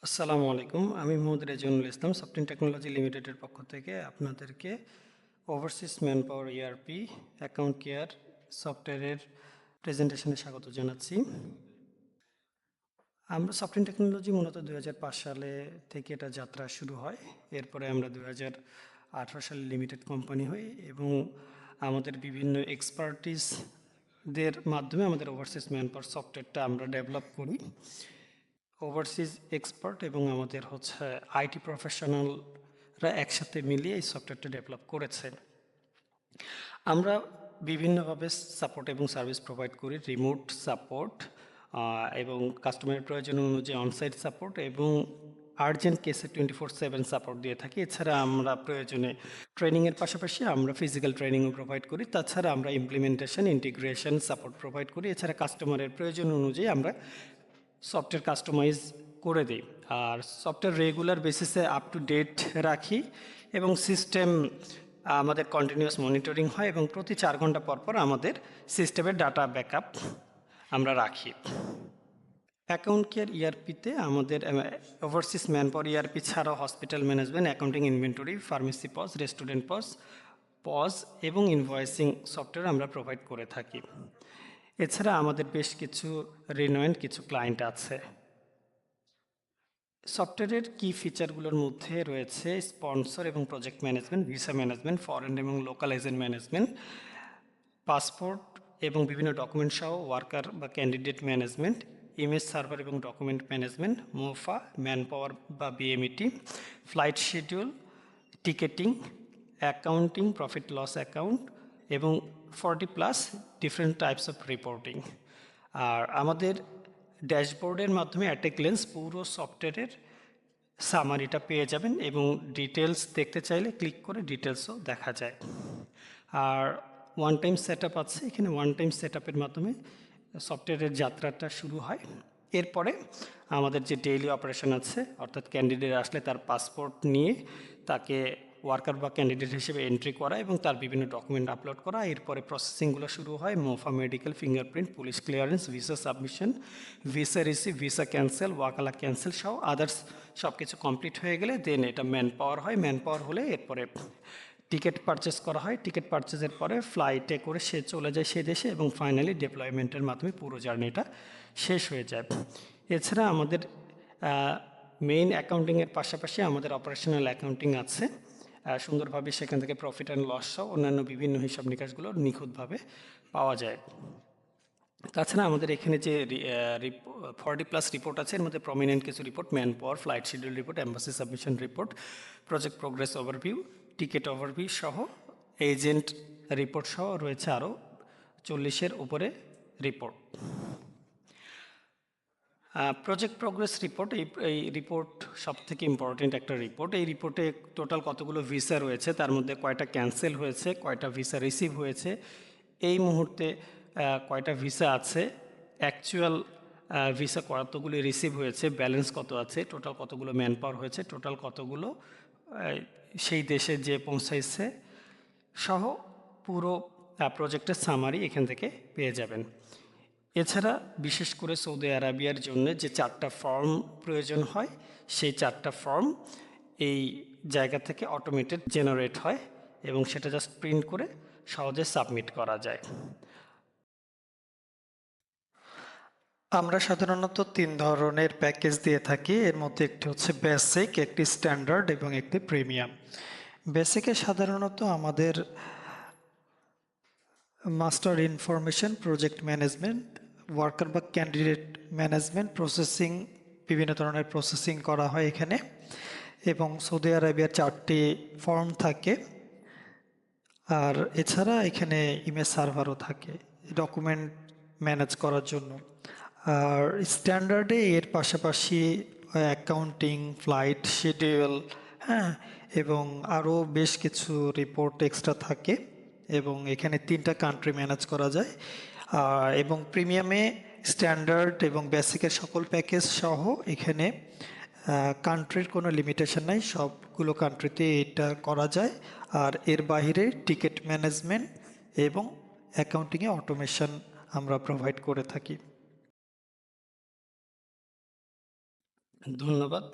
আসসালামু আলাইকুম। আমি মোহাম্মদ রেজানুল ইসলাম সফটওয়্যার টেকনোলজি লিমিটেডের পক্ষ থেকে আপনাদেরকে overseas manpower ERP account care সফটওয়্যারের প্রেজেন্টেশনে স্বাগত জানাচ্ছি। আমরা সফটওয়্যার টেকনোলজি মূলত 2005 সালে থেকে এটা যাত্রা শুরু হয়। এরপরে আমরা 2018 সালে লিমিটেড কোম্পানি হই এবং আমাদের বিভিন্ন এক্সপার্টিসদের মাধ্যমে আমাদের ওভারসিজ ম্যানপাওয়ার সফটওয়্যারটা আমরা ডেভেলপ করি। ওভারসিজ এক্সপার্ট এবং আমাদের আইটি প্রফেশনালরা একসাথে মিলিয়ে এই সফটওয়্যারটা ডেভেলপ করেছে। আমরা বিভিন্নভাবে সাপোর্ট এবং সার্ভিস প্রোভাইড করি, রিমোট সাপোর্ট এবং কাস্টমারের প্রয়োজন অনুযায়ী অনসাইট সাপোর্ট এবং আর্জেন্ট কেসে 24/7 সাপোর্ট দিয়ে থাকি। এছাড়া আমরা প্রয়োজনে ট্রেনিংয়ের পাশাপাশি আমরা ফিজিক্যাল ট্রেনিংও প্রোভাইড করি। তাছাড়া আমরা ইমপ্লিমেন্টেশন, ইন্টিগ্রেশন সাপোর্ট প্রোভাইড করি। এছাড়া কাস্টমারের প্রয়োজন অনুযায়ী আমরা সফটওয়্যার কাস্টমাইজ করে দিই। আর সফটওয়্যার রেগুলার বেসিসে আপ টু ডেট রাখি এবং সিস্টেম আমাদের কন্টিনিউয়াস মনিটরিং হয় এবং প্রতি 4 ঘন্টা পর পর আমাদের সিস্টেমের ডাটা ব্যাকআপ আমরা রাখি। অ্যাকাউন্ট কেয়ার ইআরপিতে আমাদের ওভারসিজ ম্যানপাওয়ার ইআরপি ছাড়াও hospital management, accounting, inventory, pharmacy POS, restaurant POS এবং ইনভয়েসিং সফটওয়্যার আমরা প্রোভাইড করে থাকি। এছাড়া আমাদের বেশ কিছু রিনোয়েন্ট কিছু ক্লায়েন্ট আছে। সফটওয়্যারের কি ফিচারগুলোর মধ্যে রয়েছে স্পন্সর এবং project management, visa management, foreign এবং লোকাল এজেন্ট ম্যানেজমেন্ট, পাসপোর্ট এবং বিভিন্ন ডকুমেন্ট সহ ওয়ার্কার বা ক্যান্ডিডেট ম্যানেজমেন্ট, ইমেজ সার্ভার এবং ডকুমেন্ট ম্যানেজমেন্ট, মোফা, ম্যানপাওয়ার বা BMET, flight schedule, ticketing, accounting, profit loss account এবং 40+ ডিফারেন্ট টাইপস অফ রিপোর্টিং। আর আমাদের ড্যাশবোর্ডের মাধ্যমে অ্যাট এ গ্লেন্স পুরো সফটওয়্যারের সামারিটা পেয়ে যাবেন এবং ডিটেলস দেখতে চাইলে ক্লিক করে ডিটেলসও দেখা যায়। আর ওয়ান টাইম সেট আপ আছে, এখানে ওয়ান টাইম সেট আপের মাধ্যমে সফটওয়্যারের যাত্রাটা শুরু হয়। এরপরে আমাদের যে ডেইলি অপারেশন আছে, অর্থাৎ ক্যান্ডিডেট আসলে তার পাসপোর্ট নিয়ে তাকে ওয়ার্কার বা ক্যান্ডিডেট হিসেবে এন্ট্রি করা এবং তার বিভিন্ন ডকুমেন্ট আপলোড করা। এরপরে প্রসেসিংগুলো শুরু হয়, MOFA, medical, fingerprint, police clearance, visa submission, visa receive, visa cancel, ওয়াকালা ক্যান্সেল সহ আদার্স সব কিছু কমপ্লিট হয়ে গেলে দেন এটা ম্যান পাওয়ার হয়। ম্যান পাওয়ার হলে এরপরে টিকিট পারচেস করা হয়। টিকিট পারচেসের পরে ফ্লাইটে করে সে চলে যায় সে দেশে এবং ফাইনালি ডিপ্লয়মেন্টের মাধ্যমে পুরো জার্নিটা শেষ হয়ে যায়। এছাড়া আমাদের মেইন অ্যাকাউন্টিংয়ের পাশাপাশি আমাদের অপারেশনাল অ্যাকাউন্টিং আছে। সুন্দরভাবে সেখান থেকে প্রফিট অ্যান্ড লস সহ অন্যান্য বিভিন্ন হিসাব নিকাশগুলো নিখুঁতভাবে পাওয়া যায়। তাছাড়া আমাদের এখানে যে 40+ রিপোর্ট আছে, এর মধ্যে প্রমিনেন্ট কিছু report man power, flight schedule report, embassy submission report, project progress overview, ticket overview সহ এজেন্ট রিপোর্ট সহ রয়েছে আরও 40-এর উপরে রিপোর্ট। প্রজেক্ট প্রোগ্রেস রিপোর্ট, এই রিপোর্ট সবথেকে ইম্পর্টেন্ট একটা রিপোর্ট। এই রিপোর্টে টোটাল কতগুলো ভিসা রয়েছে, তার মধ্যে কয়টা ক্যান্সেল হয়েছে, কয়টা ভিসা রিসিভ হয়েছে, এই মুহূর্তে কয়টা ভিসা আছে, অ্যাকচুয়াল ভিসা কতগুলো রিসিভ হয়েছে, ব্যালেন্স কত আছে, টোটাল কতগুলো ম্যান পাওয়ার হয়েছে, টোটাল কতগুলো সেই দেশে যে পৌঁছাইছে সহ পুরো প্রজেক্টের সামারি এখান থেকে পেয়ে যাবেন। এছাড়া বিশেষ করে সৌদি আরবিয়ার জন্য যে 4টা ফর্ম প্রয়োজন হয়, সেই 4টা ফর্ম এই জায়গা থেকে অটোমেটেড জেনারেট হয় এবং সেটা জাস্ট প্রিন্ট করে সহজে সাবমিট করা যায়। আমরা সাধারণত 3 ধরনের প্যাকেজ দিয়ে থাকি। এর মধ্যে একটি হচ্ছে বেসিক, একটি স্ট্যান্ডার্ড এবং একটি প্রিমিয়াম। বেসিকে সাধারণত আমাদের master information, project management, worker বা ক্যান্ডিডেট ম্যানেজমেন্ট, প্রসেসিং, বিভিন্ন ধরনের প্রসেসিং করা হয় এখানে এবং সৌদি আরবিয়ার 4টি ফর্ম থাকে। আর এছাড়া এখানে ইমেজ সার্ভারও থাকে ডকুমেন্ট ম্যানেজ করার জন্য। আর স্ট্যান্ডার্ডে এর পাশাপাশি অ্যাকাউন্টিং, ফ্লাইট শিডিউল, হ্যাঁ, এবং আরও বেশ কিছু রিপোর্ট এক্সট্রা থাকে এবং এখানে 3টা কান্ট্রি ম্যানেজ করা যায়। এবং প্রিমিয়ামে স্ট্যান্ডার্ড এবং বেসিকের সকল প্যাকেজ সহ এখানে কান্ট্রির কোনো লিমিটেশন নাই, সবগুলো কান্ট্রিতে এটা করা যায়। আর এর বাইরে টিকিট ম্যানেজমেন্ট এবং অ্যাকাউন্টিংয়ে অটোমেশন আমরা প্রোভাইড করে থাকি। ধন্যবাদ।